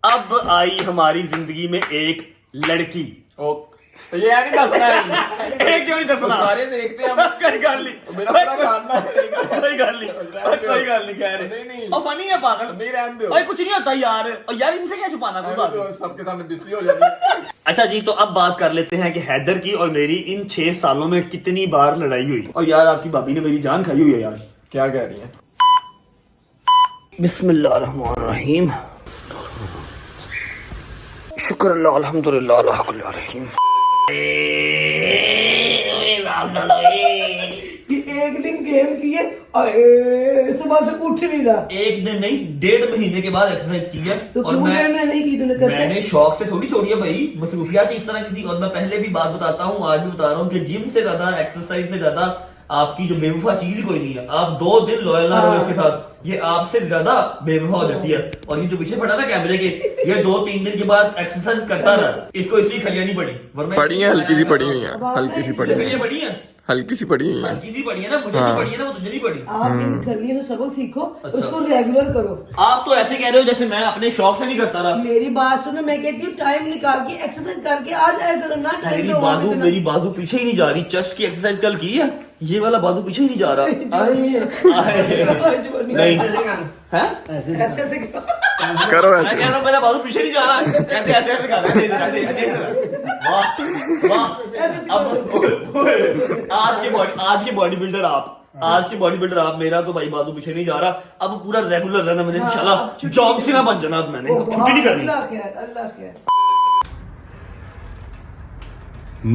अब आई हमारी जिंदगी में एक लड़की। ओ तो ये नहीं दसना है। एक क्यों नहीं दसना? सारे देखते हैं हम। कोई गल नहीं, मेरा पूरा खानदान है। कोई गल नहीं, कोई गल नहीं कह रहे। नहीं। और फनी है पागल। नहीं रहने दो। भाई कुछ नहीं होता यार, और यार इनसे क्या छुपाना कोई बात। तो सबके सामने बिस्ती हो जाती है। अच्छा जी, तो अब बात कर लेते हैं कि हैदर की और मेरी इन 6 सालों में कितनी बार लड़ाई हुई। और यार आपकी भाभी ने मेरी जान खाई हुई है यार। क्या कह रही है? बिस्मिल्लाहिर्रहमानिर्रहीम, शुक्र अल्लाह अल्हम्दुलिल्लाह अला कुल्ली रहीम। एक दिन गेम किए, सुबह से उठ नहीं रहा। एक दिन नहीं, 1.5 महीने के बाद एक्सरसाइज की है। तो और क्यों नहीं की तूने? मैंने शौक से थोड़ी छोड़ी है भाई, मसरूफियात इस तरह की थी। और मैं पहले भी बात बताता हूँ, आज भी बता रहा हूँ कि जिम से ज्यादा, एक्सरसाइज से ज्यादा आपकी जो बेवफा चीज ही कोई नहीं है। आप 2 दिन लॉयल ना रहो इसके साथ, ये आपसे ज्यादा बेवफा हो जाती है। और ये जो पीछे पड़ा ना कैमरे के, ये 2-3 दिन के बाद एक्सरसाइज करता रहा, इसको इसलिए खलिया नहीं पड़ी, वरना पड़ी है, हल्की सी पड़ी हुई है, हल्की सी पड़ी खलिया है, पड़ी है, हल्की सी पड़ी हुई है। हल्की सी पड़ी है ना, मुझे नहीं पड़ी है ना, वो तुझे नहीं पड़ी। आप इन खलियों से सबक सीखो, अच्छा। उसको रेगुलर करो। आप तो ऐसे कह रहे हो जैसे मैं अपने शौक से नहीं करता रहा। मेरी बात सुनो, मैं कहती हूँ टाइम निकाल के एक्सरसाइज करके आ जाए करो ना। टाइम मेरी बाजू पीछे ही नहीं जा रही। चेस्ट की एक्सरसाइज कल की है, ये वाला बाजू पीछे ही नहीं जा रहा। नहीं है, ऐसे ऐसे करो। करो मैं ऐसे। कह रहा हूँ मेरा बाजू पीछे नहीं जा रहा। कहते ऐसे ऐसे कर रहे हैं। वाह वाह। अब आज के बॉडी बिल्डर आप, मेरा तो भाई बाजू पीछे नहीं जा रहा। अब पूरा रेगुलर रहना मैंने इंशाल्लाह। जॉब से ना बन जाना अब मैंने, अब छुट्टी नहीं करनी। अल्लाह खैर।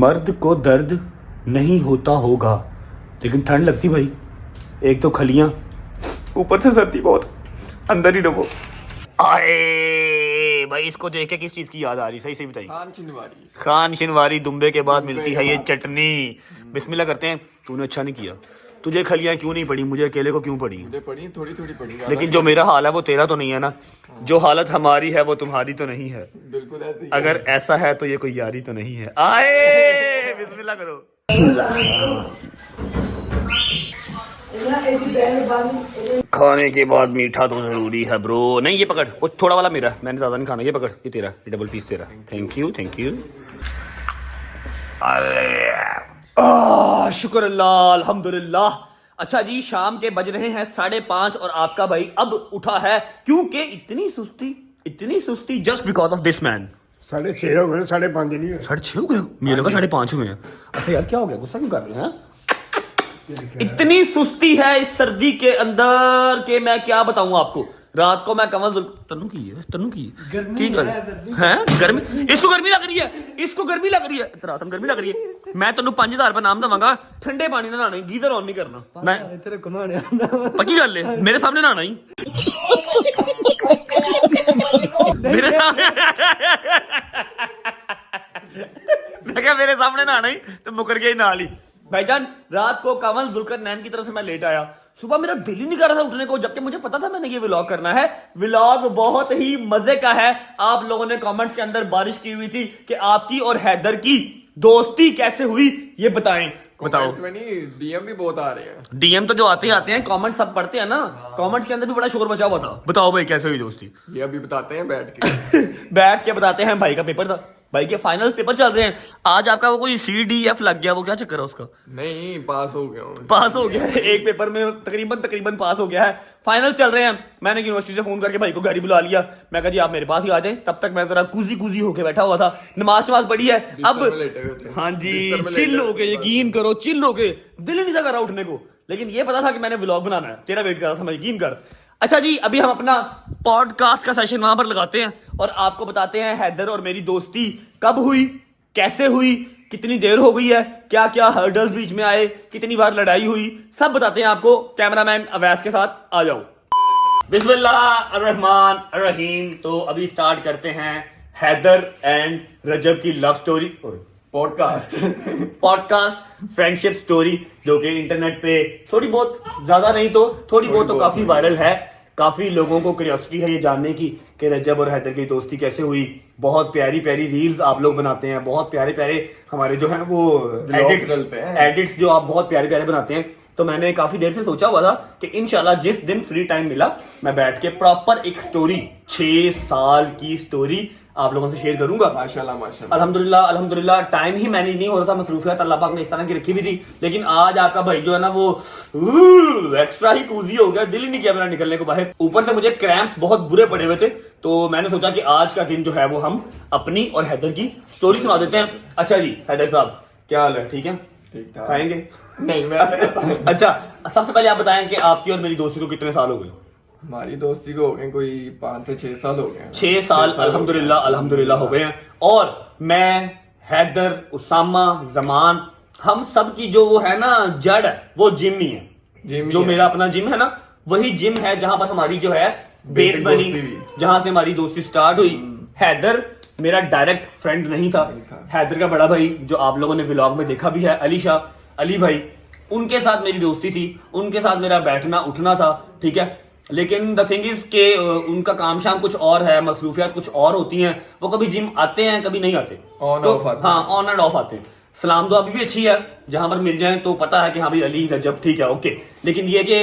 मर्द को दर्द नहीं होता होगा, लेकिन ठंड लगती भाई। एक तो खलियां, ऊपर से सर्दी बहुत, अंदर ही रहो। आए भाई, इसको देख के किस चीज की याद आ रही? सही बताइए। खान शिनवारी दुम्बे के बाद मिलती है ये चटनी। बिस्मिल्लाह करते हैं। तूने अच्छा नहीं किया, तुझे खलियां क्यों नहीं पड़ी, मुझे अकेले को क्यों पड़ी? मुझे पड़ी थोड़ी पड़ी, लेकिन जो मेरा हाल है वो तेरा तो नहीं है ना। जो हालत हमारी है वो तुम्हारी तो नहीं है। बिल्कुल ऐसे ही। अगर ऐसा है तो ये कोई यारी तो नहीं है। आए बिस्मिल्लाह करो। खाने के बाद मीठा तो जरूरी है ब्रो। नहीं ये पकड़, वो थोड़ा वाला मेरा, मैंने ज्यादा नहीं खाना। ये पकड़, ये तेरा, ये डबल पीस तेरा। थैंक यू शुक्र अल्लाह अल्हम्दुलिल्लाह। अच्छा जी, शाम के बज रहे हैं 5:30 और आपका भाई अब उठा है। क्योंकि इतनी सुस्ती just because of this man. 6:30 हो गए, 5:30 नहीं हुए। 6:30 हो गए? मुझे लगा 5:30 हुए हैं। अच्छा यार क्या हो गया, गुस्सा क्यों कर रहे हैं? इतनी सुस्ती है इस सर्दी के अंदर के मैं क्या बताऊं आपको। रात को मैं कमल तनु की है गर्मी, इसको गर्मी लग रही है, रात में गर्मी लग रही है। मैं तेन 5,000 रुपए नाम देवांगा, ठंडे पानी ना नहाना, गीजर ऑन नहीं करना। मैं तेरे घुमाने पक्की गल है, मेरे सामने नहाना ही। मेरे सामने मैं क्या मेरे सामने नहाना ही तो मुकर गया ही नाल ही। भाईजान रात को कमल जुल्करनैन की तरफ से मैं लेट आया, सुबह मेरा दिल ही नहीं कर रहा था उठने को, जबकि मुझे पता था मैंने ये व्लॉग करना है। व्लॉग बहुत ही मजे का है। आप लोगों ने कमेंट्स के अंदर बारिश की हुई थी कि आपकी और हैदर की दोस्ती कैसे हुई, ये बताओ। डीएम भी बहुत आ रहे हैं। डीएम तो जो आते हैं, कमेंट सब पढ़ते हैं ना। कमेंट्स के अंदर भी बड़ा शोर मचा हुआ था। बताओ भाई कैसे हुई दोस्ती? ये अभी बताते हैं बैठ के बताते हैं। भाई का पेपर था, भाई के फाइनल पेपर चल रहे हैं। आज आपका वो कोई CDF लग गया, वो क्या चक्कर है उसका? नहीं, पास हो गया है। एक पेपर में तकरीबन पास हो गया है। फाइनल चल रहे हैं। मैंने यूनिवर्सिटी से फोन करके भाई को घर ही बुला लिया। मैं कहा जी आप मेरे पास ही आ जाएं। तब तक मैं जरा कुजी होके बैठा हुआ था, नमाज पढ़ी है। अब हाँ जी, चिल होके, यकीन करो चिल होके, दिल नहीं था कर रहा उठने को, लेकिन ये पता था कि मैंने व्लॉग बनाना है। तेरा वेट कर रहा था मैं, यकीन कर। अच्छा जी, अभी हम अपना पॉडकास्ट का सेशन वहां पर लगाते हैं और आपको बताते हैं हैदर और मेरी दोस्ती कब हुई, कैसे हुई, कितनी देर हो गई है, क्या क्या हर्डल्स बीच में आए, कितनी बार लड़ाई हुई, सब बताते हैं आपको। कैमरामैन अवैस के साथ आ जाओ। बिस्मिल्लाहिर्रहमानिर्रहीम। तो अभी स्टार्ट करते हैं हैदर एंड रजब की love story podcast friendship story, जो कि इंटरनेट पे थोड़ी बहुत, ज्यादा नहीं तो थोड़ी बहुत तो काफी वायरल है। काफी लोगों को क्यूरियोसिटी है ये जानने की कि रजब और हैदर की दोस्ती कैसे हुई। बहुत प्यारी रील्स आप लोग बनाते हैं, बहुत प्यारे हमारे जो है वो एडिट्स जो आप बहुत प्यारे बनाते हैं। तो मैंने काफी देर से सोचा हुआ था कि इंशाल्लाह जिस दिन फ्री टाइम मिला मैं बैठ के प्रॉपर एक स्टोरी 6 साल की स्टोरी आप लोगों से शेयर करूंगा। माशाल्लाह माशाल्लाह। अल्हम्दुलिल्लाह टाइम ही मैनेज नहीं हो रहा था, मसरूफियत अल्लाह पाक ने इस तरह की रखी हुई थी। लेकिन आज आपका भाई जो है ना वो एक्स्ट्रा ही कूजी हो गया, दिल ही नहीं किया मेरा निकलने को बाहर। ऊपर से मुझे क्रैम्प्स बहुत बुरे पड़े हुए थे, तो मैंने सोचा कि आज का दिन जो है वो हम अपनी और हैदर की स्टोरी सुना देते हैं। अच्छा जी हैदर साहब क्या हाल है? ठीक है, ठीक ठाक। खाएंगे? नहीं मैं अच्छा सबसे पहले आप बताएं कि आपकी और मेरी दोस्ती को कितने साल हो गए? हमारी दोस्ती को हो गए कोई 5 से 6 साल हो गए हैं। 6 साल अल्हम्दुलिल्लाह हो गए हैं। और मैं, हैदर, उसामा, जमान, हम सब की जो वो है ना जड़ है वो जिम ही है। जिम ही जो है। मेरा अपना जिम है ना वही जिम है जहां पर हमारी जो है बेस Basic बनी, दोस्ती हुई। जहां से हमारी दोस्ती स्टार्ट हुई। हैदर मेरा डायरेक्ट फ्रेंड नहीं था। हैदर का बड़ा भाई जो आप लोगों ने व्लॉग में देखा भी है, अली शाह, अली भाई, उनके साथ मेरी दोस्ती थी, उनके साथ मेरा बैठना उठना था। ठीक है, लेकिन द थिंग इज के उनका काम शाम कुछ और है, मसरूफियात कुछ और होती हैं। वो कभी जिम आते हैं कभी नहीं आते, On off आते हैं। हाँ ऑन एंड ऑफ आते हैं। सलाम दुआ भी अच्छी है, जहां पर मिल जाए तो पता है कि हाँ भाई अली रजब ठीक है ओके। लेकिन ये कि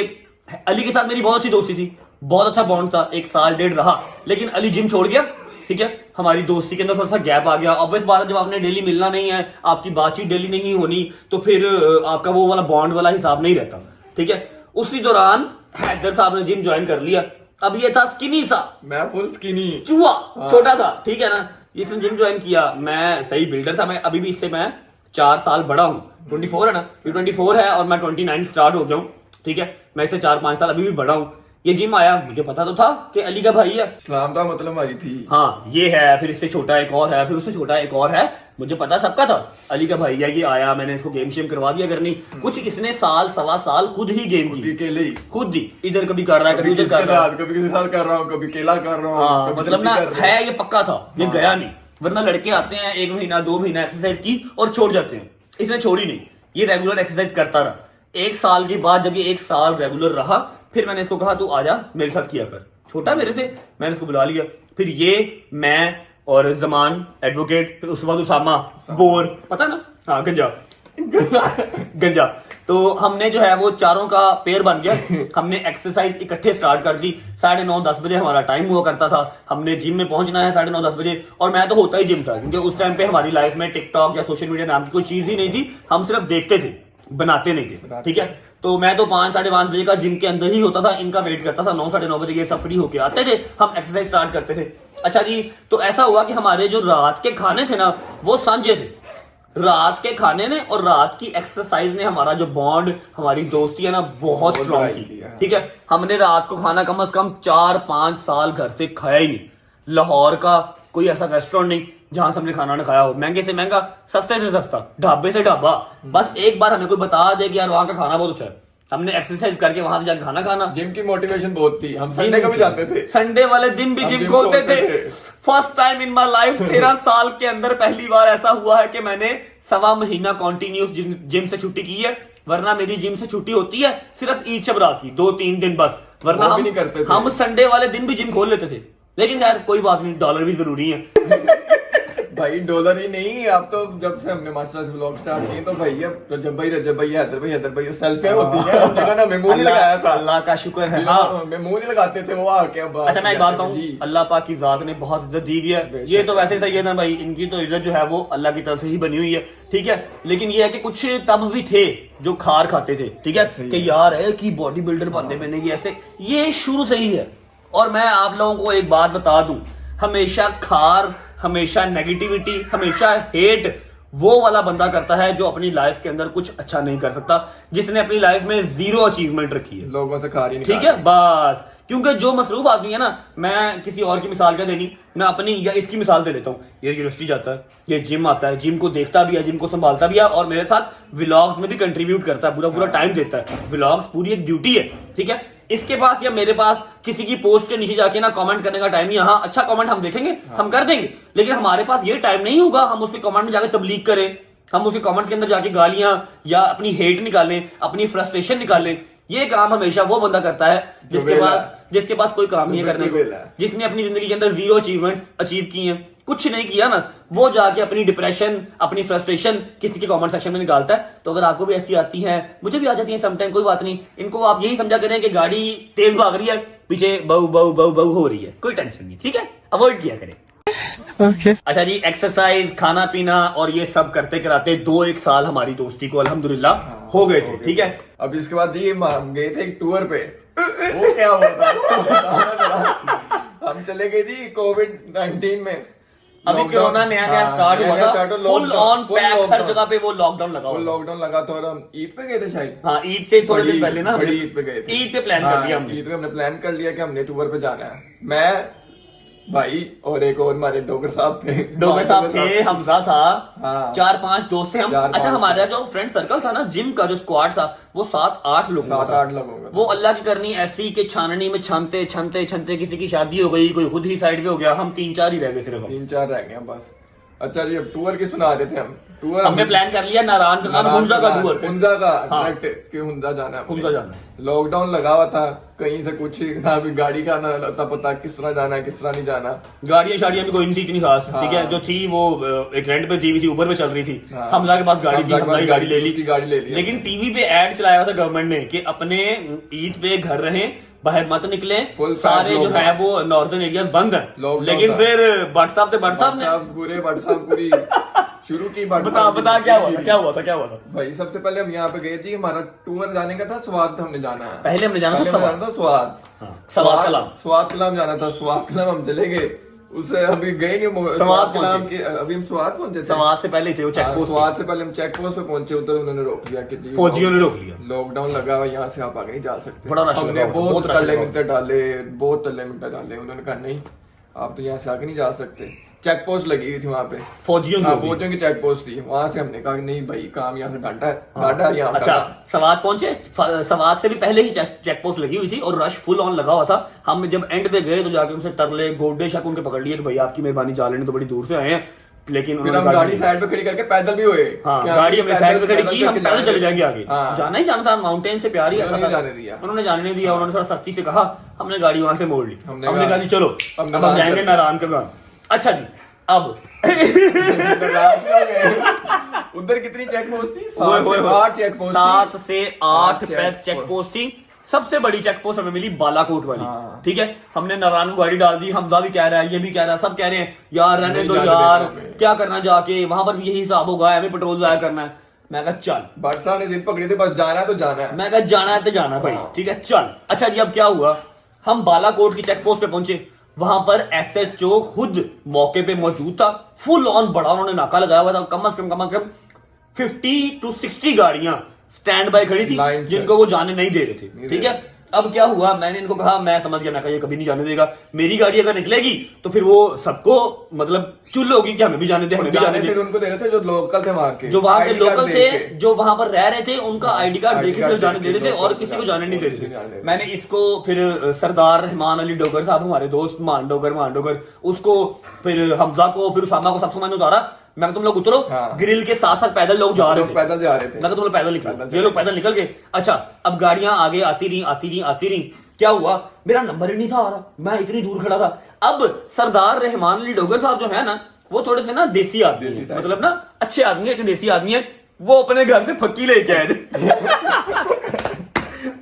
अली के साथ मेरी बहुत अच्छी दोस्ती थी, बहुत अच्छा बॉन्ड था, 1 साल 1.5 रहा। लेकिन अली जिम छोड़ गया, ठीक है, हमारी दोस्ती के अंदर थोड़ा सा गैप आ गया। ऑब्वियस बात है जब आपने डेली मिलना नहीं है, आपकी बातचीत डेली नहीं होनी, तो फिर आपका वो वाला बॉन्ड वाला हिसाब नहीं रहता। ठीक है, उसी दौरान हैदर साहब ने जिम ज्वाइन कर लिया। अब ये था स्किनी सा, मैं फुल स्किनी चूहा, छोटा सा, ठीक है ना। इसने जिम ज्वाइन किया, मैं सही बिल्डर था, मैं अभी भी इससे मैं 4 साल बड़ा हूँ। 24 है ना, ये 24 है और मैं 29 स्टार्ट हो गया हूँ। ठीक है, मैं इससे 4-5 साल अभी भी बड़ा हूँ। ये जिम आया, मुझे पता तो था कि अली का भाई है। इस्लाम का मतलब हमारी थी। हाँ ये है, फिर इससे छोटा एक और है, फिर उससे छोटा एक और है, मुझे पता सबका था। अली का भाई है, ये आया, मैंने इसको गेम शेम करवा दिया करनी। कुछ इसने साल सवा साल खुद ही गेम की, अकेले ही, खुद ही, इधर कभी कर रहा है कभी उधर कर रहा है। कभी किसी साथ कर रहा हूँ, कभी अकेला कर रहा हूँ। हाँ कभी मतलब ना छुट्टी कर रहा हूँ। है ये पक्का था, ये गया नहीं। वरना लड़के आते हैं 1 महीना 2 महीना एक्सरसाइज की और छोड़ जाते हैं, इसने छोड़ी नहीं, ये रेगुलर एक्सरसाइज करता रहा। 1 साल के बाद जब ये 1 साल रेगुलर रहा, फिर मैंने इसको कहा तू आजा मेरे साथ किया कर, छोटा मेरे से, मैंने इसको बुला लिया। फिर ये, मैं और जमान एडवोकेट, फिर उसके बाद उसामा बोर, पता ना, हाँ गंजा गंजा, तो हमने जो है वो चारों का पेयर बन गया। हमने एक्सरसाइज इकट्ठे स्टार्ट कर दी। 9:30-10 बजे हमारा टाइम हुआ करता था, हमने जिम में पहुंचना है 9:30-10 बजे। और मैं तो होता ही जिम था, क्योंकि उस टाइम पे हमारी लाइफ में टिकटॉक या सोशल मीडिया नाम की कोई चीज ही नहीं थी, हम सिर्फ देखते थे, बनाते नहीं थे। ठीक है, तो मैं तो 5-5:30 बजे का जिम के अंदर ही होता था, इनका वेट करता था। 9-9:30 बजे ये सब फ्री होके आते थे, हम एक्सरसाइज स्टार्ट करते थे। अच्छा जी, तो ऐसा हुआ कि हमारे जो रात के खाने थे ना वो सांझे थे। रात के खाने ने और रात की एक्सरसाइज ने हमारा जो बॉन्ड, हमारी दोस्ती है ना, बहुत स्ट्रॉन्ग की। ठीक है, हमने रात को खाना कम से कम 4-5 साल घर से खाया ही नहीं। लाहौर का कोई ऐसा रेस्टोरेंट नहीं जहां से हमने खाना ना खाया हो, महंगे से महंगा, सस्ते से सस्ता, ढाबे से ढाबा। बस एक बार हमें कोई बता दे कि यार वहां का खाना बहुत अच्छा है, हमने एक्सरसाइज करके वहां से जाकर खाना खाना। जिम की मोटिवेशन बहुत थी, हम संडे को भी जाते थे, संडे वाले दिन भी हम जिम जिम खोलते खोलते थे। थे। First time in my life 13 साल के अंदर पहली बार ऐसा हुआ है कि मैंने 1.25 महीना कॉन्टिन्यूस जिम से छुट्टी की है। वरना मेरी जिम से छुट्टी होती है सिर्फ ईद शब रात की 2-3 दिन बस, वरना वो भी नहीं करते थे। हम संडे वाले दिन भी जिम खोल लेते थे। लेकिन खैर कोई बात नहीं, डॉलर भी जरूरी है। भाई डॉलर ही नहीं, अब तो जब से हमने माशाल्लाह से व्लॉग स्टार्ट किए तो भाई अब रजब भाई, हैदर भाई सेल्फियां होती हैं, जिन्होंने हमें मुंह नहीं लगाया था। अल्लाह का शुक्र है। हाँ, हाँ मैं मुंह नहीं लगाते थे, वो आके अब अच्छा मैं एक बात कहूँ, जी। अल्लाह पाक की जात ने बहुत इज्जत दी हुई है। ये तो वैसे सही है ना भाई, इनकी तो इज्जत जो है वो अल्लाह की तरफ से ही बनी हुई है। ठीक है, लेकिन ये है कि कुछ तब भी थे जो खार खाते थे। ठीक है, कि यार है कि बॉडी बिल्डर बनने मैंने ये ऐसे, ये शुरू से ही है। और मैं आप लोगों को एक बात बता दूं, हमेशा खार, हमेशा नेगेटिविटी, हमेशा हेट वो वाला बंदा करता है जो अपनी लाइफ के अंदर कुछ अच्छा नहीं कर सकता, जिसने अपनी लाइफ में 0 अचीवमेंट रखी है। लोगों से खारी नहीं, ठीक है बस, क्योंकि जो मसरूफ आदमी है ना, मैं किसी और की मिसाल क्या देनी, मैं अपनी या इसकी मिसाल दे देता हूँ। ये यूनिवर्सिटी जाता है, ये जिम आता है, जिम को देखता भी है, जिम को संभालता भी है, और मेरे साथ व्लॉग्स में भी कंट्रीब्यूट करता है, पूरा टाइम देता है। व्लॉग्स पूरी एक ड्यूटी है। ठीक है, इसके पास या मेरे पास किसी की पोस्ट के नीचे जाके ना कमेंट करने का टाइम नहीं है। हाँ अच्छा कमेंट हम देखेंगे, हम कर देंगे, लेकिन हमारे पास ये टाइम नहीं होगा हम उसके कमेंट में जाके तबलीग करें, हम उसके कमेंट्स के अंदर जाके गालियां या अपनी हेट निकालें, अपनी फ्रस्ट्रेशन निकालें। ये काम हमेशा वो बंदा करता है जिसके पास कोई काम नहीं है करने बिल्कुल को, जिसने अपनी जिंदगी के अंदर 0 अचीवमेंट अचीव की हैं, कुछ नहीं किया ना, वो जाके अपनी डिप्रेशन, अपनी फ्रस्ट्रेशन किसी के कमेंट सेक्शन में निकालता है। तो अगर आपको भी ऐसी आती है, मुझे भी आ जाती है समटाइम, कोई बात नहीं, इनको आप यही समझा करें कि गाड़ी तेज भाग रही है, पीछे बहु बहु बहु बहु हो रही है, कोई टेंशन नहीं, ठीक है, अवॉइड किया करें। अच्छा जी, एक्सरसाइज, खाना पीना और ये सब करते कराते 2-1 साल हमारी दोस्ती को अल्हम्दुलिल्लाह हो गए थे, ठीक है। अब इसके बाद जी हम गए थे एक टूर पे, वो क्या होता हम चले गए जी कोविड-19 में, अभी कोरोना नया स्टार्ट हुआ था, फुल ऑन पैक, हर जगह पे वो लॉकडाउन लगा हुआ, लॉकडाउन लगा था। और हम ईद पे गए थे शायद, हाँ ईद से थोड़े दिन पहले ना, बड़ी ईद पे गए थे, ईद पे प्लान कर लिया हमने, ईद पे हमने प्लान कर लिया कि हमने टूर पे जाना है। मैं, भाई और एक और हमारे डोगर साहब थे, हमजा था, हाँ। 4-5 दोस्त थे हम। अच्छा, हमारा जो फ्रेंड सर्कल था ना, जिम का जो स्क्वाड था, वो 7-8 लोगों का। वो अल्लाह की करनी ऐसी के छाननी में छानते छानते छानते किसी की शादी हो गई, कोई खुद ही साइड पे हो गया, हम 3-4 ही रह गए, सिर्फ 3-4 रह गए बस। अच्छा जी, अब टूर की सुना रहे थे हम। टूर हमने प्लान कर लिया नारायण का, हुंजा का टूर, हुंजा का डायरेक्ट कि हुंजा जाना है, हुंजा जाना। लॉकडाउन लगा हुआ था, कहीं से कुछ ना भी गाड़ी का ना अता पता, किस तरह जाना है किस तरह नहीं जाना। गाड़ियां शाड़ियां भी कोई नहीं थी इतनी खास, ठीक है, जो थी वो एक रेंट पे दी हुई थी, ऊपर पे चल रही थी। हमजा के पास गाड़ी थी, हमजा गाड़ी ले ली, लेकिन टीवी पे ऐड चलाया हुआ था गवर्नमेंट ने कि अपने ईद पे घर रहें, बाहर मत निकले, सारे जो है वो नॉर्दर्न एरियाज बंद है। लेकिन फिर व्हाट्सएप पूरी शुरू की। बता क्या हुआ था भाई, सबसे पहले हम यहाँ पे गए थे, हमारा टूर जाने का था, स्वाद हमने जाना है, पहले हमने जाना था स्वाद कलाम जाना था। स्वाद कलाम हम चले गए, उससे अभी गए नहीं स्वाद कलाम के, अभी हम स्वाद पहुंचे, स्वाद से पहले थे वो चेक पोस्ट, स्वाद से पहले हम चेक पोस्ट पे पहुंचे, उधर उन्होंने रोक दिया कि फौजियों ने रोक लिया, लॉकडाउन लगा हुआ, यहाँ से आप आगे नहीं जा सकते। हमने बहुत तल्ले मिनटे डाले, उन्होंने कहा नहीं आप तो यहाँ से आगे नहीं जा सकते। चेक पोस्ट लगी हुई थी वहाँ पे, फौजियों की चेक पोस्ट थी, वहाँ से हमने कहा नहीं भाई काम यहाँ से घाटा है यहाँ। अच्छा, सवाद पहुंचे, सवाद से भी पहले ही चेक पोस्ट लगी हुई थी और रश फुल ऑन लगा हुआ था। हम जब एंड पे गए तो जाके उनसे तरले गोडे शक उनके पकड़ लिए कि भाई आपकी मेहरबानी, जा लेने तो बड़ी दूर से आए हैं, लेकिन फिर हम गाड़ी साइड पे खड़ी करके पैदल भी हुए। हाँ, गाड़ी हमने साइड पे खड़ी की, हम पैदल चले जाएंगे आगे, जाना ही जाना था, माउंटेन से प्यार ही ऐसा था, उन्होंने जाने नहीं दिया, उन्होंने थोड़ा सख्ती से कहा, हमने गाड़ी वहां से मोड़ ली, हमने कहा चलो अब हम जाएंगे नारायण का गांव। अच्छा जी, अब उधर कितनी चेक पोस्ट थी? 7 से 8 चेक पोस्ट थी। सबसे बड़ी चेक पोस्ट हमें मिली बालाकोट वाली, ठीक है। हमने नारायण को गाड़ी डाल दी, हमजा भी कह रहा है, ये भी कह रहा है, सब कह रहे हैं यार रहने दो यार, क्या करना जाके वहां पर भी यही हिसाब होगा, हमें पेट्रोल जाया करना है। मैं कहा चल, बादशाह ने जिद पकड़ी थी, बस जाना है तो जाना है। मैं कहा जाना है तो जाना भाई, ठीक है चल। अच्छा जी, अब क्या हुआ, हम बालाकोट की चेक पोस्ट पे पहुंचे, वहां पर SHO खुद मौके पे मौजूद था, फुल ऑन बड़ा उन्होंने नाका लगाया हुआ था, कम से कम 50 to 60 गाड़ियां स्टैंड बाय खड़ी थी, जिनको वो जाने नहीं दे रहे थे, ठीक है। अब क्या हुआ, मैंने इनको कहा, मैं समझ गया, मैं कहा ये कभी नहीं जाने देगा, मेरी गाड़ी अगर निकलेगी तो फिर वो सबको मतलब चुल होगी कि हमें भी जाने दे, हमें भी जाने दे। उनको दे रहे थे जो लोकल थे वहां के, जो वहां के लोकल थे, जो वहां पर रह रहे थे, उनका ID कार्ड देके सिर्फ जाने दे रहे थे और किसी को जाने नहीं दे रहे थे। मैंने इसको फिर सरदार रहमान अली डोगर साहब, हमारे दोस्त मान डोगर, उसको फिर हमजा को, फिर उसामा को, सबसे मैंने उतारा। मैं तुम लोग उतरो, ग्रिल के साथ पैदल लोग जा रहे थे, मैं तुम लोग पैदल निकलो, ये लोग पैदल निकल गए। अच्छा, अब गाड़ियां आगे आती रही, क्या हुआ, मेरा नंबर ही नहीं था आ रहा, मैं इतनी दूर खड़ा था। अब सरदार रहमान अली डोगर साहब जो है ना, वो थोड़े से ना देसी आदमी है, मतलब ना अच्छे आदमी है, देसी आदमी है। वो अपने घर से फक्की लेके आए थे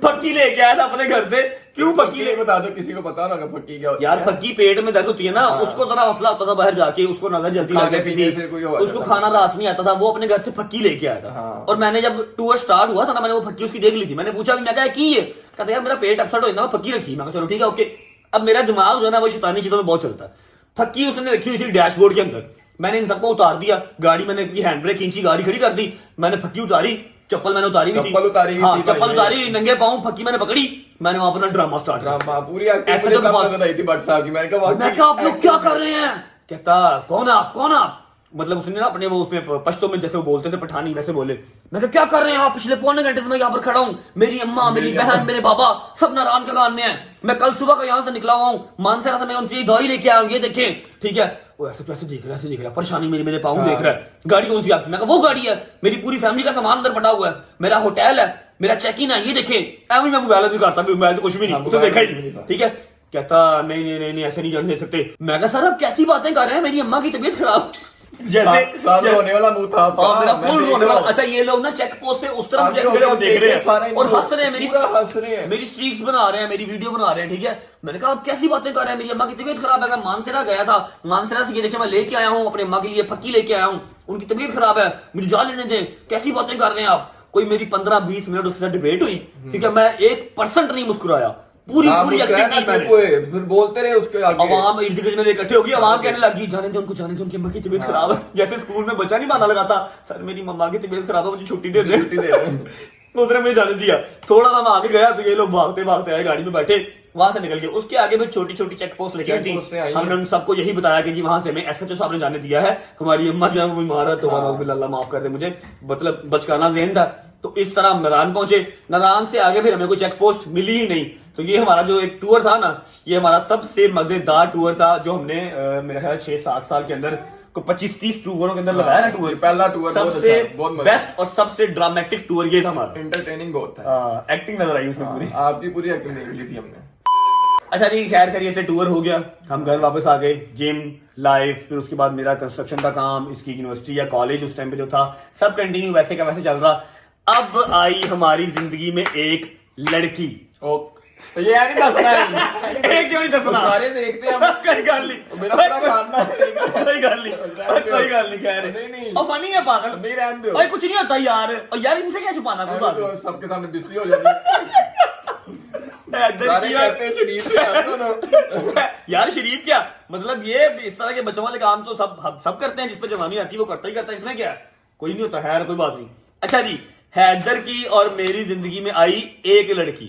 फक्की लेके आया था अपने घर से। क्यों फक्की ले, बता दो, किसी को पता ना फक्की क्या होती है यार। फक्की पेट में दर्द होती है ना, उसको जरा मसला होता था बाहर जाके, उसको नजर जल्दी लग जाती थी, उसको खाना रास नहीं आता था, वो अपने घर से फक्की लेके आया था। और मैंने जब टूर स्टार्ट हुआ था ना, मैंने वो फक्की उसकी देख ली थी, मैंने पूछा मैं क्या की है, कहता यार मेरा पेट अपसेट हो जाता, मैं फक्की रखी। मैं चलो ठीक है ओके। अब मेरा दिमाग जो है ना वो शैतानी चीजों में बहुत चलता है। फक्की उसने रखी हुई थी डैशबोर्ड के अंदर, मैंने इन सबको उतार दिया, गाड़ी मैंने हैंड ब्रेक खींची, गाड़ी खड़ी कर दी, मैंने फक्की उतारी, चप्पल मैंने उतारी हुई थी, चप्पल उतारी, नंगे पाँव, फक्की मैंने पकड़ी, मैंने वहां पर ड्रामा स्टार्ट किया पूरी। ऐसे तो मैं कहा आप लोग क्या कर रहे हैं, कहता कौन आप, मतलब उसने ना अपने वो उसमें पश्तो में जैसे वो बोलते थे पठानी, वैसे बोले। मैं क्या कर रहे हैं आप, पिछले पौने घंटे से मैं यहाँ पर खड़ा हूँ, मेरी अम्मा, मेरी बहन, मेरे बाबा सब नारायण का गान में है, मैं कल सुबह का यहाँ से निकला हुआ हूँ, मानसरा से मैं उनकी दवाई लेके आया हूँ, ये देखें, ठीक है। वो ऐसे देख रहा है, परेशानी मेरे पाँव देख रहा है, गाड़ी कौन सी आपकी, मैं कहा वो गाड़ी है, मेरी पूरी फैमिली का सामान अंदर पड़ा हुआ है, मेरा होटल है, मेरा चेक इन है, ये देखें। मैं मोबाइल नहीं करता, मोबाइल तो कुछ भी नहीं, उसने देखा ही। ठीक है, कहता नहीं ऐसे नहीं जाने दे सकते। मैं कहा सर आप कैसी बातें कर रहे हैं, मेरी अम्मा की तबीयत खराब, जैसे होने वाला मुंह था आपका। मेरा फुल होने वाला। अच्छा ये लोग ना चेक पोस्ट से उस तरफ मुझे खड़े होकर देख रहे हैं और हंस रहे हैं, मेरी स्ट्रीक्स बना रहे हैं, मेरी वीडियो बना रहे हैं। ठीक है, मैंने कहा आप कैसी बातें कर रहे हैं, मेरी अम्मा की तबीयत खराब है, मैं मानसरा गया था, मानसरा से ये देखिए मैं लेके आया हूँ अपने अम्मा के लिए फक्की लेके आया हूँ, उनकी तबीयत खराब है, मुझे जा लेने दें। कैसी बातें कर रहे हैं आप। कोई मेरी 15-20 मिनट उसके साथ डिबेट हुई। ठीक है, मैं 1% नहीं मुस्कुराया, पूरी फिर बोलते रहे उसके आगे। अवाम इर्द गिर्द में इकट्ठे होगी, अवाम कहने लगी जाने दे उनको, जाने दे, उनकी अम्मा की तबीयत खराब है। जैसे स्कूल में बच्चा नहीं माना लगाता, सर मेरी मम्मा की तबीयत खराब है, मुझे छुट्टी दे दे। उसने मुझे जाने दिया। थोड़ा सा मैं आगे गया तो ये लोग भागते भागते आए, गाड़ी में बैठे, वहां से निकल गए। उसके आगे फिर छोटी छोटी चेक पोस्ट लेके आई थी। हमने उन सबको यही बताया कि जी वहां से हमें एसएचओ साहब ने जाने दिया है, हमारी अम्मा जो है वो बीमार है, तो अल्लाह माफ कर दे मुझे, मतलब बचकाना ज़हन था। तो इस तरह हम नारायण पहुंचे। नारायण से आगे फिर हमें कोई चेक पोस्ट मिली ही नहीं। तो ये हमारा जो एक टूर था ना, ये हमारा सबसे मजेदार टूर था जो हमने मेरा ख्याल 6-7 साल के अंदर को 25-30 टूरों के अंदर लगाया ना टूर। पहला टूर सबसे बेस्ट और सबसे ड्रामेटिक टूर ये था हमारा। एंटरटेनिंग बहुत था, एक्टिंग नजर आई उसमें पूरी, आपकी पूरी एक्टिंग देख ली थी हमने। अच्छा जी, खैर करिए से टूर हो गया, हम घर वापस आ गए, जिम लाइफ, फिर उसके बाद मेरा कंस्ट्रक्शन का काम, इसकी यूनिवर्सिटी या कॉलेज उस टाइम पे जो था सब कंटिन्यू वैसे का वैसे चल रहा। अब आई हमारी जिंदगी में एक लड़की। तो ये नहीं दसना है, एक क्यों नहीं दसना, सारे देखते हैं हम। कोई गल नहीं, मेरा पूरा खानदान देख रहा है। कोई गल नहीं कह रहे, नहीं और फनी है पागल, नहीं रहने दो भाई कुछ नहीं होता यार, और यार इनसे क्या छुपाना, कोई बात नहीं, सबके सामने बिस्ती हो जाती है। सारे कहते हैं शरीफ से यार शरीफ क्या मतलब, ये इस तरह के बच्चों वाले काम तो सब करते हैं, जिस पे जवानी आती है वो करता ही करता है, इसमें क्या है, कोई नहीं होता है, कोई बात नहीं। अच्छा जी, हैदर की और मेरी जिंदगी में आई एक लड़की,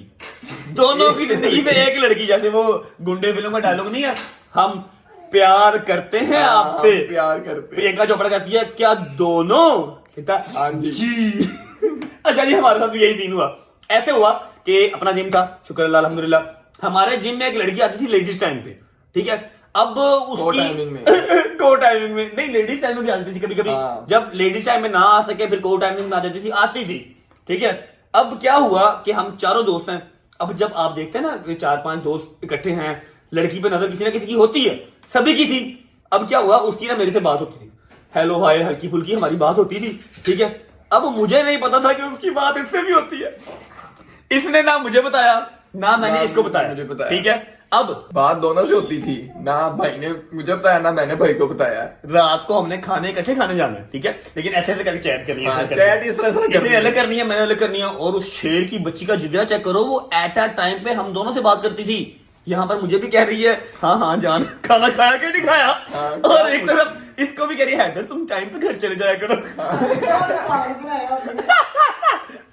दोनों की जिंदगी में एक लड़की, जैसे वो गुंडे फिल्म का डायलॉग नहीं है, हम प्यार करते हैं आपसे, प्यार करते। प्रियंका चोपड़ा कहती है क्या दोनों, कहता हाँ जी। अच्छा जी, हमारे साथ भी यही सीन हुआ। ऐसे हुआ कि अपना जिम था, शुक्र अल्लाह अल्हम्दुलिल्लाह, हमारे जिम में एक लड़की आती थी लेडीज टाइम पे। ठीक है, अब उसकी को टाइमिंग में नहीं, लेडीज टाइम में भी आती थी कभी कभी, जब लेडीज टाइम में ना आ सके फिर को टाइमिंग में आ जाती थी, आती थी। ठीक है, अब क्या हुआ कि हम चारों दोस्त हैं, अब जब आप देखते हैं ना 4-5 दोस्त इकट्ठे हैं, लड़की पे नजर किसी ना किसी की होती है, सभी की थी। अब क्या हुआ, उसकी ना मेरे से बात होती थी, हेलो हाय हल्की फुल्की हमारी बात होती थी। ठीक है, अब मुझे नहीं पता था कि उसकी बात इससे भी होती है, इसने ना मुझे बताया ना मैंने इसको बताया। ठीक है, अब बात दोनों से होती थी, ना भाई ने मुझे बताया ना मैंने भाई को बताया। रात को हमने खाने इकट्ठे खाने जाना है। ठीक है, लेकिन ऐसे करके चैट करनी है, चैट इस तरह से इसने अलग करनी है, मैंने अलग करनी है। और उस शेर की बच्ची का जिगरा चेक करो, वो एट अ टाइम पे हम दोनों से बात करती थी। यहाँ पर मुझे भी कह रही है हाँ जान खाना खाया कि नहीं खाया, और एक तरफ इसको भी कह रही है हैदर तुम टाइम पे घर चले जाया करो।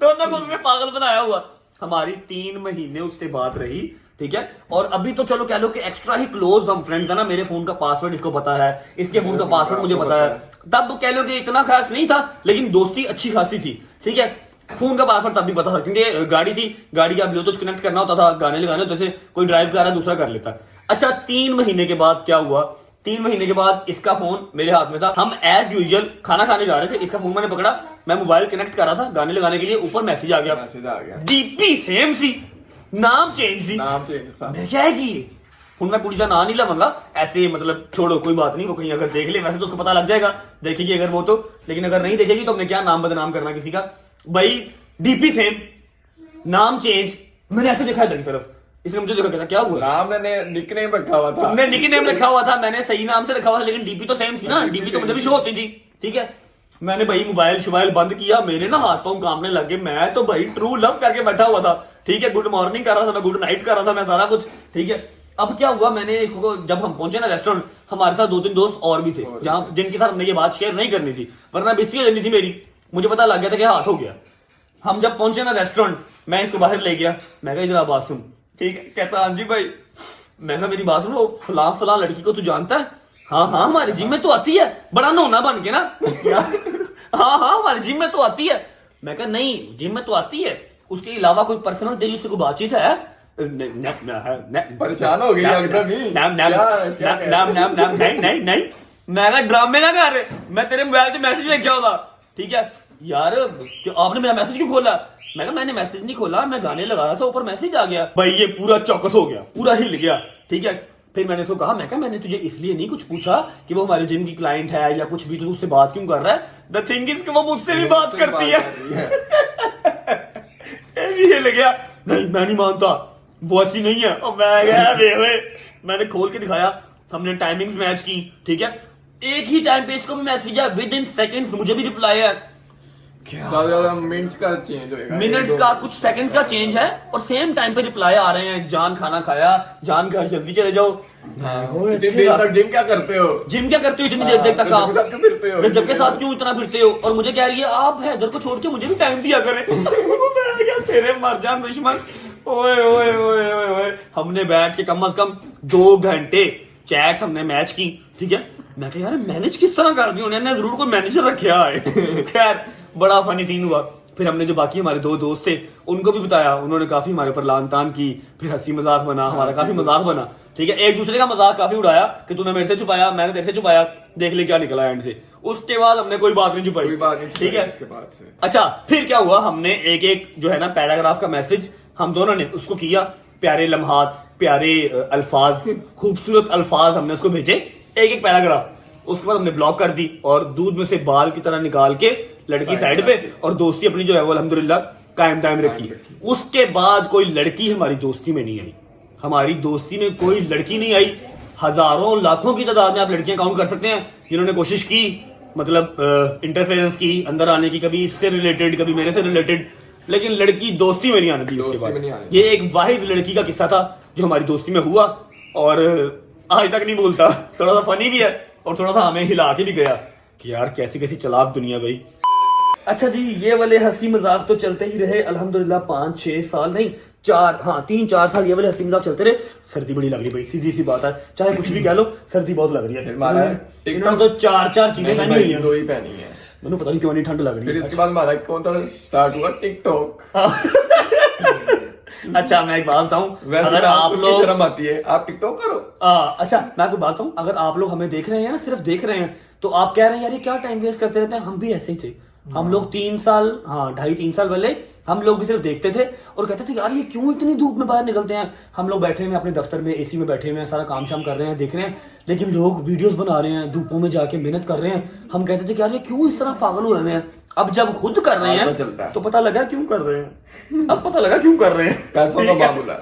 दोनों को उसने पागल बनाया हुआ। हमारी 3 महीने उससे बात रही। ठीक है, और अभी तो चलो कह लो कि एक्स्ट्रा ही क्लोज हम फ्रेंड्स है ना, मेरे फोन का पासवर्ड इसको पता है, इसके फोन का पासवर्ड मुझे पता है। तब कह लो कि इतना खास नहीं था, लेकिन दोस्ती अच्छी खासी थी। ठीक है, फोन का पासवर्ड तब भी पता था, क्योंकि गाड़ी थी, गाड़ी का ब्लूटूथ कनेक्ट करना होता था, गाने लगाने होते थे, कोई ड्राइव कर रहा है दूसरा कर लेता। अच्छा, 3 महीने के बाद क्या हुआ, 3 महीने के बाद इसका फोन मेरे हाथ में था, हम एज यूजुअल खाना खाने जा रहे थे, इसका फोन मैंने पकड़ा, मैं मोबाइल कनेक्ट कर रहा था गाने लगाने के लिए, ऊपर मैसेज आ गया, डीपी सेम सी, नाम चेंज सी, मैं क्या है कि हूं मैं कुड़ी का नाम नहीं लवांगा ऐसे, मतलब छोड़ो कोई बात नहीं, वो कहीं अगर देख ले वैसे तो उसको पता लग जाएगा, देखेगी अगर वो तो, लेकिन अगर नहीं देखेगी तो हमने क्या नाम बदनाम करना किसी का। भाई डीपी सेम, नाम चेंज, मैंने ऐसे देखा इधर की तरफ, इसने मुझे देखा, कहता क्या हुआ, नाम मैंने निकनेम रखा हुआ था, तुमने निकनेम रखा हुआ था, मैंने सही नाम से रखा हुआ था, लेकिन डीपी तो सेम थी ना, डीपी तो मुझे भी शो होती थी। ठीक है, मैंने भाई मोबाइल शोबाइल बंद किया, मेरे ना हाथ पांव कांपने लगे, मैं तो भाई ट्रू लव करके बैठा हुआ था। ठीक है, गुड मॉर्निंग कर रहा था मैं, गुड नाइट कर रहा था मैं, सारा कुछ। ठीक है, अब क्या हुआ, मैंने जब हम पहुंचे ना रेस्टोरेंट, हमारे साथ 2-3 दोस्त और भी थे, जहां जिनके साथ हमने ये बात शेयर नहीं करनी थी, वरना बिस्ती हो जानी थी मेरी, मुझे पता लग गया था कि हाथ हो गया। हम जब पहुंचे ना रेस्टोरेंट, मैं इसको बाहर ले गया, मैं कहा इधर आ बात सुन। ठीक है, कहता हाँ जी भाई, मैं कहा मेरी बात सुनो, फला लड़की को तू जानता है? हाँ हमारे जिम में तो आती है, बड़ा नोना बन के ना। हाँ हमारे जिम में तो आती है। मैं कहा नहीं, जिम में तो आती है, उसके अलावा कोई पर्सनल तेरी उससे कोई बातचीत है? परेशान हो गई एकदम ही, नहीं, मैं कहा ड्रामे ना कर, मैं तेरे मोबाइल से मैसेज लेके आऊंगा। ठीक है, यार आपने मेरा मैसेज क्यों खोला? मैं कहा मैंने मैसेज नहीं खोला, मैं गाने लगा रहा था, ऊपर मैसेज आ गया। भाई ये पूरा चौकस हो गया, पूरा हिल गया, ठीक है। फिर मैंने उसको कहा, मैं कहा मैंने तुझे इसलिए नहीं कुछ पूछा कि वो हमारे जिम की क्लाइंट है या कुछ भी, तो उससे बात क्यों कर रहा है? द थिंग इज कि वो मुझसे भी बात करती है। ये भी हिल गया। नहीं मैं नहीं मानता, वो ऐसी नहीं है। और मैं गया मैंने खोल के दिखाया, हमने टाइमिंग्स मैच की, ठीक है। एक ही टाइम पे इसको भी मैसेज है, विद इन सेकंड्स मुझे भी रिप्लाई है। ज्यादा मिनट्स का चेंज होएगा, मिनट्स का कुछ सेकंड्स का चेंज है, और सेम टाइम पे रिप्लाई आ रहे हैं, जान खाना खाया, जान घर जल्दी चले जाओ। इतनी देर तक जिम क्या करते हो? जिम क्या करते हो इतनी देर तक आप? फिरते हो जब के साथ क्यों इतना फिरते हो? और मुझे कह रही है आप हैदर को छोड़ के मुझे भी टाइम दिया करें। मैं क्या तेरे मर जान दुश्मन। ओए ओए ओए ओए ओए, हमने बैठ के कम से कम 2 घंटे चैट हमने मैच की, ठीक है। मैं कहा यार मैनेज किस तरह कर दी उन्होंने, जरूर कोई मैनेजर रखा है। खैर बड़ा फनी सीन हुआ। फिर हमने जो बाकी हमारे 2 दोस्त थे उनको भी बताया, उन्होंने काफी हमारे ऊपर लान तान की, फिर हंसी मजाक बना, हमारा काफी मजाक बना, ठीक है। एक दूसरे का मजाक काफी उड़ाया कि तूने मेरे से छुपाया, मैंने तेरे से छुपाया, देख ले क्या निकला एंड से। उसके बाद हमने कोई बात नहीं छुपाई, कोई बात नहीं, ठीक है। इसके बाद से अच्छा फिर क्या हुआ, हमने एक एक जो है ना पैराग्राफ का मैसेज हम दोनों ने उसको किया, प्यारे लम्हात, प्यारे अल्फाज, खूबसूरत अल्फाज हमने उसको भेजे, एक एक पैराग्राफ। उसके बाद हमने ब्लॉक कर दी और दूध में से बाल की तरह निकाल के लड़की साइड पे, और दोस्ती अपनी जो है वो अल्हम्दुलिल्लाह कायम दायम रखी। उसके बाद कोई लड़की हमारी दोस्ती में नहीं आई, हमारी दोस्ती में कोई लड़की नहीं आई। हजारों लाखों की तादाद में आप लड़कियां काउंट कर सकते हैं जिन्होंने कोशिश की, मतलब इंटरफेरेंस की, अंदर आने की, कभी इससे रिलेटेड कभी मेरे से रिलेटेड, लेकिन लड़की दोस्ती में नहीं आने दी। उसके बाद ये एक वाहिद लड़की का किस्सा था जो हमारी दोस्ती में हुआ, और आज तक नहीं भूलता। थोड़ा सा फनी भी है और थोड़ा सा हमें हिला के भी गया कि यार कैसी कैसी चालाक दुनिया भाई। अच्छा जी, ये वाले हंसी मजाक तो चलते ही रहे अल्हम्दुलिल्लाह 5-6 साल, नहीं 3-4 साल ये वाले हंसी मजाक चलते रहे। सर्दी बड़ी लग रही भाई, सीधी सी बात है, चाहे कुछ भी कह लो, सर्दी बहुत लग रही है। इन्होंने तो 4 चीजें पहनी हुई है, 2 ही पहनी है। मैंने पता नहीं क्यों नहीं ठंड लग रही है। फिर इसके बाद हमारा कौन सा स्टार्ट हुआ? टिकटॉक। अच्छा मैं एक बात बताऊं, वैसे अगर आप लोग, शर्म आती है, आप टिकटॉक करो। अच्छा मैं आपको बात बताऊं, अगर आप लोग हमें देख रहे हैं ना, सिर्फ देख रहे हैं, तो आप कह रहे हैं यार ये क्या टाइम वेस्ट करते रहते हैं, हम भी ऐसे ही थे। हम लोग 3 साल, 2.5-3 साल पहले हम लोग भी सिर्फ देखते थे और कहते थे यार ये क्यों इतनी धूप में बाहर निकलते हैं। हम लोग बैठे हुए हैं अपने दफ्तर में, एसी में बैठे हुए हैं, सारा काम शाम कर रहे हैं, देख रहे हैं, लेकिन लोग वीडियोस बना रहे हैं, धूपों में जाके मेहनत कर रहे हैं। हम कहते थे कि यार ये क्यों इस तरह पागल हुए हैं। अब जब खुद कर रहे हैं तो पता लगा क्यों कर रहे हैं। अब पता लगा क्यों कर रहे हैं। पैसों का मामला,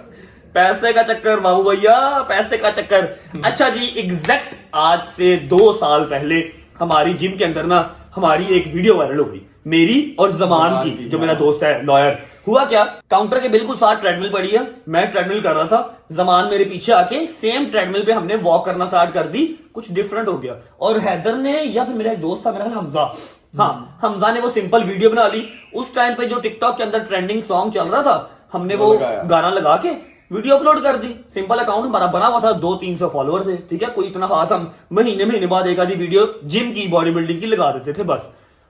पैसे का चक्कर बाबू भैया, पैसे का चक्कर। अच्छा जी, एग्जैक्ट आज से 2 साल पहले हमारी जिम के अंदर ना हमारी एक वीडियो वायरल हो गई, मेरी और जमान की, जो मेरा दोस्त है लॉयर। हुआ क्या, काउंटर के बिल्कुल साथ ट्रेडमिल पड़ी है, मैं ट्रेडमिल कर रहा था, जमान मेरे पीछे आके सेम ट्रेडमिल पे हमने वॉक करना स्टार्ट कर दी। कुछ डिफरेंट हो गया, और हैदर ने, या फिर मेरा एक दोस्त था, मेरा हमजा, हाँ हमजा ने वो सिंपल वीडियो बना ली। उस टाइम पे जो टिकटॉक के अंदर ट्रेंडिंग सॉन्ग चल रहा था, हमने वो गाना लगा के वीडियो अपलोड कर दी। सिंपल अकाउंट हमारा बना हुआ था, 200-300 फॉलोअर्स है, ठीक है, कोई इतना खास, हम महीने बाद एक आधी वीडियो जिम की, बॉडी बिल्डिंग की लगा देते थे बस।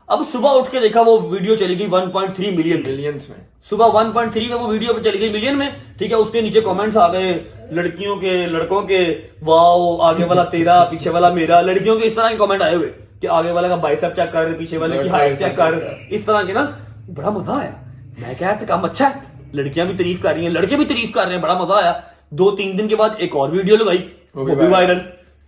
अब सुबह उठ के देखा वो वीडियो चली गई 1.3 मिलियंस में। सुबह 1.3 में वो वीडियो चली गई मिलियन में, ठीक है। उसके नीचे कमेंट्स आ गए लड़कियों के, लड़कों के, वाओ आगे वाला तेरा पीछे वाला मेरा, लड़कियों के इस तरह के कमेंट आए हुए कि आगे वाले का बाइसेप चेक कर, पीछे वाले की हाइट चेक कर, इस तरह के ना। बड़ा मजा आया, मैं क्या काम अच्छा है, लड़कियां भी तारीफ कर रही हैं, लड़के भी तारीफ कर रहे हैं, बड़ा मजा आया। 2-3 दिन के बाद एक और वीडियो लगाई, वो भी वायरल।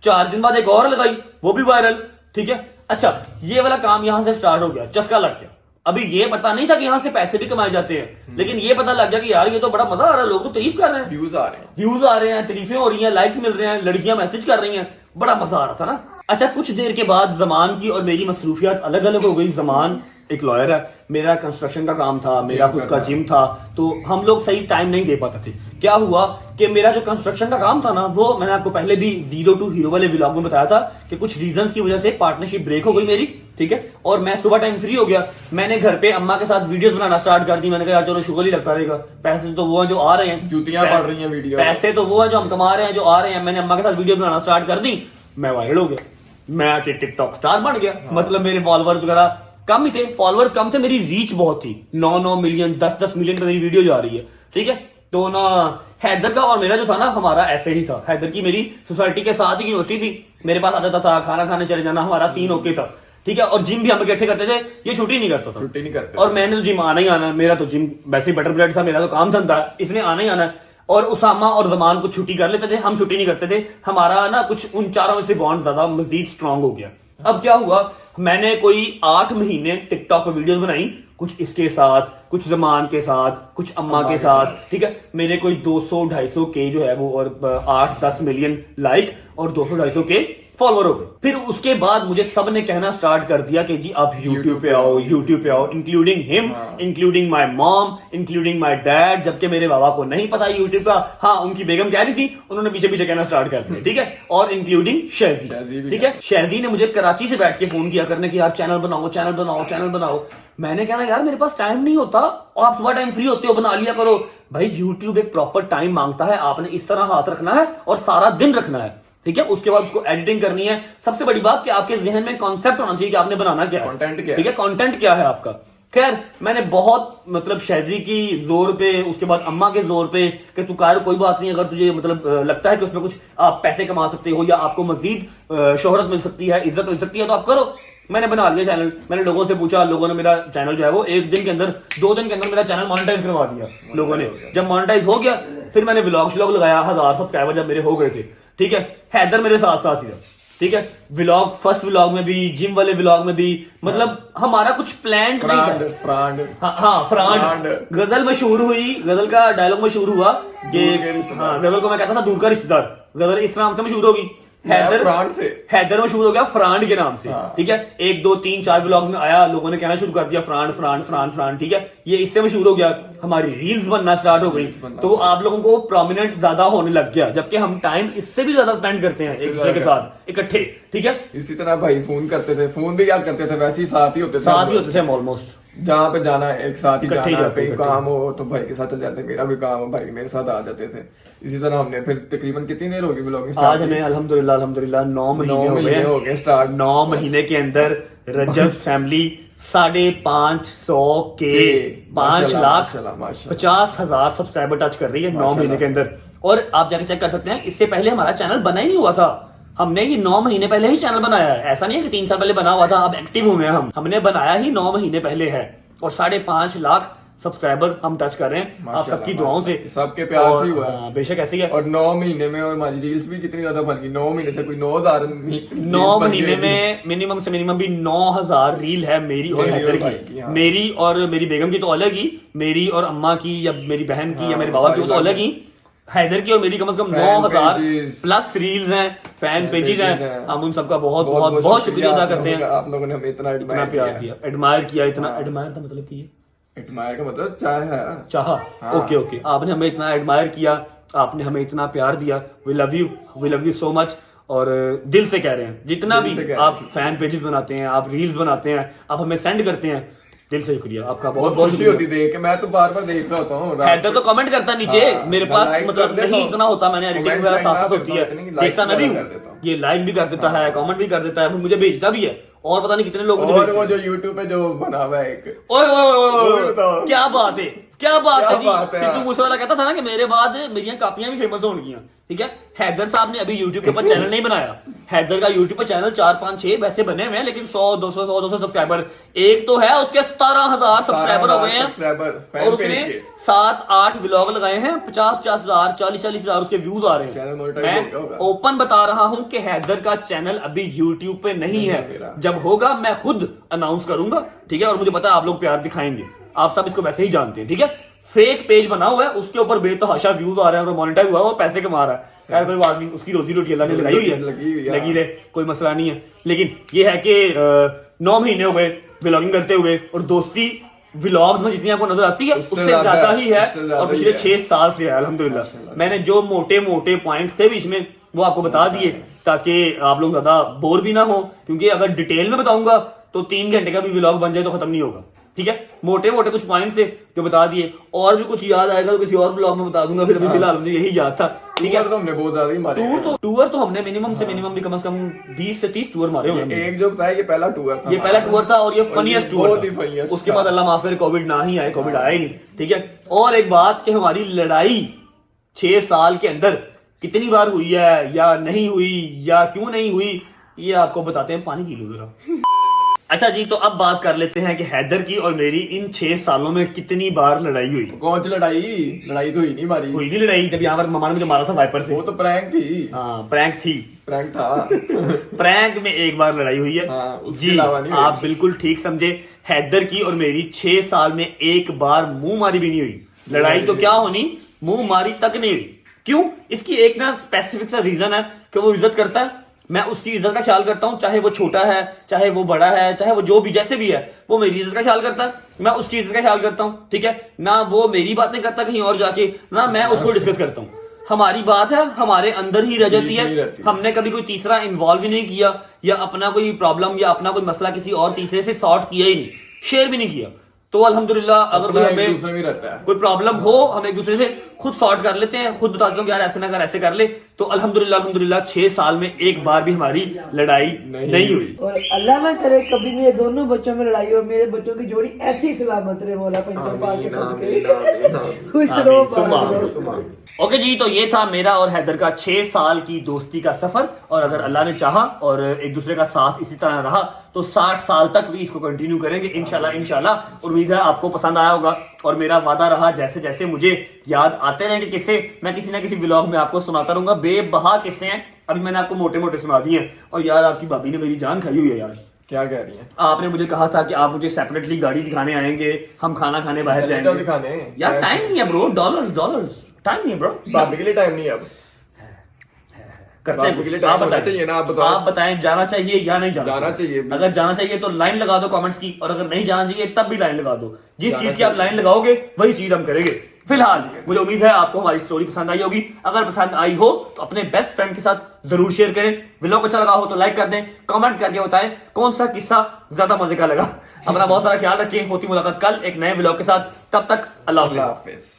4 दिन बाद एक और लगाई, वो भी वायरल, ठीक है। अच्छा ये वाला काम यहां से स्टार्ट हो गया, चस्का लग गया। अभी ये पता नहीं था कि यहां से पैसे भी कमाए जाते हैं, लेकिन ये पता लग गया कि यार ये तो बड़ा मजा आ रहा है, लोग तो तारीफ कर रहे हैं, व्यूज आ रहे हैं, तारीफें हो रही हैं, लाइक्स मिल रहे हैं, लड़कियां मैसेज कर रही हैं, बड़ा मजा आ रहा था ना। अच्छा कुछ देर के बाद जमान की और मेरी मसरूफियात अलग अलग हो गई। जमान एक लॉयर है, मेरा कंस्ट्रक्शन का काम था, मेरा खुद का जिम था, तो हम लोग सही टाइम नहीं दे पाते थे। क्या हुआ कि मेरा जो कंस्ट्रक्शन का काम था ना, वो मैंने आपको पहले भी 0 to Hero वाले व्लॉग में बताया था कि कुछ रीजंस की वजह से पार्टनरशिप ब्रेक हो गई मेरी, ठीक है। और मैं सुबह टाइम फ्री हो गया, मैंने घर पे अम्मा के साथ वीडियोस बनाना स्टार्ट कर दी। मैंने कहा यार चलो शुगर ही लगता रहेगा, पैसे तो वो हैं जो आ रहे हैं, जूतियां पड़ रही हैं वीडियो, पैसे तो वो हैं जो हम कमा रहे हैं, जो आ रहे हैं। मैंने अम्मा के साथ वीडियो बनाना स्टार्ट कर दी, मैं वायरल हो गया, मैं आके टिकटॉक स्टार बन गया। मतलब मेरे फॉलोअर्स वगैरह कम ही थे, फॉलोअर्स कम थे, मेरी रीच बहुत थी, 9 मिलियन 10 मिलियन पे मेरी वीडियो जा रही है, ठीक है। तो ना हैदर का और मेरा जो था ना, हमारा ऐसे ही था। हैदर की मेरी सोसाइटी के साथ ही यूनिवर्सिटी थी, मेरे पास आता था, खाना खाने चले जाना, हमारा सीन ओके था, ठीक है, और जिम भी हम इकट्ठे करते थे, ये छुट्टी नहीं करता था, छुट्टी नहीं करते। और मैंने तो जिम आना ही आना, मेरा तो जिम वैसे ही बटर ब्लेड था, मेरा तो काम धंधा, इसने आना ही आना है। और उसामा और जमान कुछ छुट्टी कर लेते थे, हम छुट्टी नहीं करते थे, हमारा ना कुछ उन चारों में से बॉन्ड ज्यादा मजीद स्ट्रांग हो गया। अब क्या हुआ, मैंने कोई 8 महीने टिकटॉक पर वीडियोस बनाई, कुछ इसके साथ, कुछ जमान के साथ, कुछ अम्मा के साथ, ठीक है। मेरे कोई 200-250 के जो है वो, और 8-10 मिलियन लाइक और 200-250 के फॉलोअर हो गए। फिर उसके बाद मुझे सब ने कहना स्टार्ट कर दिया कि जी आप YouTube पे आओ, YouTube पे आओ, including him, including my mom, including my dad, जबकि मेरे बाबा को नहीं पता YouTube का। हाँ, उनकी बेगम कह रही थी, उन्होंने पीछे पीछे कहना स्टार्ट कर दिया, ठीक है। और इंक्लूडिंग शहजी, ठीक है। शहजी ने मुझे कराची से बैठ के फोन किया करने की, यार चैनल बनाओ, चैनल बनाओ, चैनल बनाओ। मैंने कहना यार मेरे पास टाइम नहीं होता, और आप सुबह टाइम फ्री होते हो, बना लिया करो। भाई YouTube एक प्रॉपर टाइम मांगता है, आपने इस तरह हाथ रखना है और सारा दिन रखना है, ठीक है। उसके बाद उसको एडिटिंग करनी है। सबसे बड़ी बात कि आपके जहन में कॉन्सेप्ट होना चाहिए कि आपने बनाना क्या है, कंटेंट क्या है, ठीक है, कंटेंट क्या है आपका। खैर, मैंने बहुत मतलब शहजी की जोर पे, उसके बाद अम्मा के जोर पे कि तू कार कोई बात नहीं, अगर तुझे मतलब लगता है कि उसमें कुछ आप पैसे कमा सकते हो या आपको मजीद शोहरत मिल सकती है, इज्जत मिल सकती है, तो आप करो। मैंने बना लिया चैनल। मैंने लोगों से पूछा, लोगों ने मेरा चैनल जो है वो 1 दिन के अंदर, 2 दिन के अंदर मेरा चैनल मोनेटाइज करवा दिया लोगों ने। जब मोनेटाइज हो गया, फिर मैंने व्लॉग लगाया, 1000 सब्सक्राइबर जब मेरे हो गए थे, ठीक है। हैदर मेरे साथ साथ ही था, ठीक है। व्लॉग, फर्स्ट व्लॉग में भी, जिम वाले व्लॉग में भी, मतलब हमारा कुछ प्लान नहीं था। फ्रांड गजल मशहूर हुई, गजल का डायलॉग मशहूर हुआ कि हाँ, गजल को मैं कहता था दूर का रिश्तेदार, गजल इस नाम से मशहूर होगी। हैदर मशहूर हो गया फ्रांड के नाम से, ठीक है। 1, 2, 3, 4 व्लॉग में आया, लोगों ने कहना शुरू कर दिया फ्रांड फ्रांड फ्रांड फ्रांड, ठीक है। ये इससे मशहूर हो गया, हमारी रील्स बनना स्टार्ट हो गई, तो आप लोगों को प्रोमिनेंट ज्यादा होने लग गया, जबकि हम टाइम इससे भी ज्यादा स्पेंड करते हैं एक दूसरे के साथ इकट्ठे, ठीक है। इसी तरह भाई फोन करते थे, फोन भी याद करते थे, वैसे ही साथ ही होते थे हम ऑलमोस्ट। जहाँ पे जाना है एक साथ ही जाना है, कहीं काम हो तो भाई के साथ चल जाते, मेरा भी काम हो भाई मेरे साथ आ जाते थे। इसी तरह हमने फिर तकरीबन कितनी देर होगी ब्लॉगिंग स्टार्ट? आज हमें अल्हम्दुलिल्लाह 9 महीने हो गए स्टार्ट। 9 महीने के अंदर रजब फैमिली 550 के 5,50,000 सब्सक्राइबर टच कर रही है 9 महीने के अंदर। और आप जाके चेक कर सकते हैं, इससे पहले हमारा चैनल बना ही नहीं हुआ था। हमने ये 9 महीने पहले ही चैनल बनाया है, ऐसा नहीं है कि 3 साल पहले बना हुआ था, अब एक्टिव हुए हैं हमने बनाया ही 9 महीने पहले है, और 5.5 लाख सब्सक्राइबर हम टच कर रहे हैं आप सबकी दुआओं से, सबके प्यार से हुआ है। बेशक ऐसे ही है। और 9 महीने में और हमारी रील्स भी कितनी ज्यादा बन गई, 9 महीने से कोई 9,000 9 महीने में मिनिमम से मिनिमम भी 9,000 रील है मेरी और हैदर की। मेरी और मेरी बेगम की तो अलग ही, मेरी और अम्मा की या मेरी बहन की या मेरे बाबा की तो अलग ही, हैदर की और मेरी कम से कम 9,000 प्लस रील्स हैं, फैन पेजेस हैं। हम उन सबका बहुत बहुत बहुत शुक्रिया अदा करते हैं। आप लोगों ने हमें इतना प्यार दिया, एडमायर किया, इतना एडमायर का मतलब की एडमायर का मतलब चाहा। ओके, आपने हमें इतना एडमायर किया, आपने हमें इतना प्यार दिया, we love you so much. और दिल से कह रहे हैं, जितना भी आप फैन पेजेस बनाते हैं, आप रील्स बनाते हैं, आप हमें सेंड करते हैं, दिल से शुक्रिया आपका, बहुत बहुत खुशी होती देख के। मैं तो बार-बार देख रहा होता हूँ, हैदर तो कमेंट करता नीचे, मेरे पास मतलब नहीं इतना होता, मैंने एडिटिंग वगैरह साथ होती है, देखता मैं भी हूँ, ये लाइक भी कर देता है, कमेंट भी कर देता है, मुझे भेजता भी है, और पता नहीं कितने लोग मुझे। और वो जो YouTube पे जो बना हुआ है एक, ओए क्या बात है जी। सिद्धू मूसेवाला कहता था ना कि मेरे बाद मेरी कापियां भी फेमस होंगी, ठीक है। हैदर साहब ने अभी YouTube के ऊपर चैनल नहीं बनाया, हैदर का YouTube पर चैनल 4, 5, 6 वैसे बने हुए हैं, लेकिन 100-200 सब्सक्राइबर एक तो है, उसके 17,000 सब्सक्राइबर हो गए हैं, और उसने 7-8 व्लॉग लगाए हैं, 50,000 40,000 उसके व्यूज आ रहे हैं। मैं ओपन बता रहा हूं कि हैदर का चैनल अभी YouTube पे नहीं है, जब होगा मैं खुद अनाउंस करूंगा, ठीक है। और मुझे पता है आप लोग प्यार दिखाएंगे, आप सब इसको वैसे ही जानते हैं, ठीक है। फेक पेज बना हुआ है, उसके ऊपर बेतहाशा व्यूज आ रहे हैं, और मोनेटाइज हुआ है और पैसे कमा रहा है। खैर कोई बात नहीं, उसकी रोजी रोटी अल्लाह ने लगाई हुई है, लगी रहे, कोई मसला नहीं है। लेकिन ये है कि 9 महीने हो गए व्लॉगिंग करते हुए, और दोस्ती व्लॉग्स में जितनी आपको नजर आती है उससे ज्यादा ही है, और पिछले 6 साल से है अल्हम्दुलिल्लाह। मैंने जो मोटे मोटे पॉइंट्स थे बीच में वो आपको बता दिए, ताकि आप लोग ज्यादा बोर भी ना हो, क्योंकि अगर डिटेल में बताऊंगा तो 3 घंटे का भी व्लॉग बन जाए तो खत्म नहीं होगा, ठीक है। मोटे मोटे कुछ पॉइंट्स थे जो बता दिए, और भी कुछ याद आएगा तो किसी और व्लॉग में बता दूंगा, फिर अभी फिलहाल मुझे यही याद था, ठीक है। तो हमने बहुत ज्यादा ही मारे टूर तो हमने मिनिमम से मिनिमम भी कम से कम 20 से 30 टूर मारे होंगे। एक जो बताया ये पहला टूर था, और ये फनीएस्ट टूर था। उसके बाद अल्लाह माफ करे कोविड ना ही आए, कोविड आया ही नहीं, ठीक है। और एक बात कि हमारी लड़ाई 6 साल के अंदर कितनी बार हुई है या नहीं हुई, या क्यों नहीं हुई, ये आपको बताते हैं। पानी पी लो जरा। अच्छा जी, तो अब बात कर लेते हैं कि हैदर की और मेरी इन 6 सालों में कितनी बार लड़ाई हुई। कौन सी लड़ाई? लड़ाई तो हुई नहीं हमारी। हुई नहीं लड़ाई, जब यहाँ पर ममा ने मुझे मारा था वाइपर से। वो तो प्रैंक थी। हाँ प्रैंक थी, प्रैंक था। प्रैंक में एक बार लड़ाई हुई है। हाँ, उसके जी अलावा नहीं हुई। आप बिल्कुल ठीक समझे। हैदर की और मेरी 6 साल में एक बार मुंह मारी भी नहीं हुई। लड़ाई तो क्या होनी, मुंह मारी तक नहीं हुई। क्यों? इसकी एक ना स्पेसिफिक सा रीजन है कि वो इज्जत करता है, मैं उसकी इज्जत का ख्याल करता हूं, चाहे वो छोटा है, चाहे वो बड़ा है, चाहे वो जो भी जैसे भी है, वो मेरी इज्जत का ख्याल करता है, मैं उसकी इज्जत का ख्याल करता हूं। ठीक है ना? वो मेरी बातें करता कहीं और जाके, ना मैं उसको डिस्कस करता हूं। हमारी बात है हमारे अंदर ही रह जाती है, हमने कभी कोई तीसरा इन्वॉल्व ही नहीं किया, या अपना कोई प्रॉब्लम या अपना कोई मसला किसी और तीसरे से सॉर्ट किया ही नहीं, शेयर भी नहीं किया। तो अल्हम्दुलिल्लाह अगर कोई हमें कोई प्रॉब्लम हो, हम एक दूसरे से खुद सॉर्ट कर लेते हैं, खुद बताते हैं कि यार ऐसे ना कर, ऐसे कर ले। तो अल्हम्दुलिल्लाह 6 साल में एक बार भी हमारी लड़ाई नहीं हुई। और अल्लाह ना करे कभी भी ये दोनों बच्चों में लड़ाई हो, मेरे बच्चों की जोड़ी ऐसी ही सलामत रहे मौला पंचम पाक के सदके। खुश रहो, बात रहो। ओके जी, तो ये था मेरा और हैदर का 6 साल की दोस्ती का सफर। और अगर अल्लाह ने चाहा और एक दूसरे का साथ इसी तरह रहा तो 60 साल तक भी इसको कंटिन्यू करेंगे इंशाल्लाह। उम्मीद है आपको पसंद आया होगा। और मेरा वादा रहा, जैसे जैसे मुझे याद आते रहेंगे किस्से, मैं किसी ना किसी व्लॉग में आपको सुनाता रहूंगा। बेबहा किस्से हैं, अभी मैंने आपको मोटे मोटे सुना दिए हैं। और यार आपकी भाभी ने मेरी जान खाई हुई है यार। क्या कह रही है? आपने मुझे कहा था कि आप मुझे सेपरेटली गाड़ी दिखाने आएंगे, हम खाना खाने बाहर जाएंगे। दिखाने यार टाइम नहीं है ब्रो, डॉलर्स टाइम नहीं है ब्रो। भाभी के लिए टाइम नहीं है अब। करते हैं कुछ। आप बताएं, आप बताएं जाना चाहिए या नहीं जाना चाहिए। अगर जाना चाहिए तो लाइन लगा दो कमेंट्स की, और अगर नहीं जाना चाहिए तब भी लाइन लगा दो। जिस चीज की आप लाइन लगाओगे वही चीज हम करेंगे। फिलहाल मुझे उम्मीद है आपको हमारी स्टोरी पसंद आई होगी। अगर पसंद आई हो तो अपने बेस्ट फ्रेंड के साथ जरूर शेयर करें। व्लॉग अच्छा लगा हो तो लाइक कर दें, कमेंट करके बताएं कौन सा किस्सा ज्यादा मजे का लगा। अपना बहुत सारा ख्याल रखें। होती मुलाकात कल एक नए व्लॉग के साथ, तब तक अल्लाह हाफिज।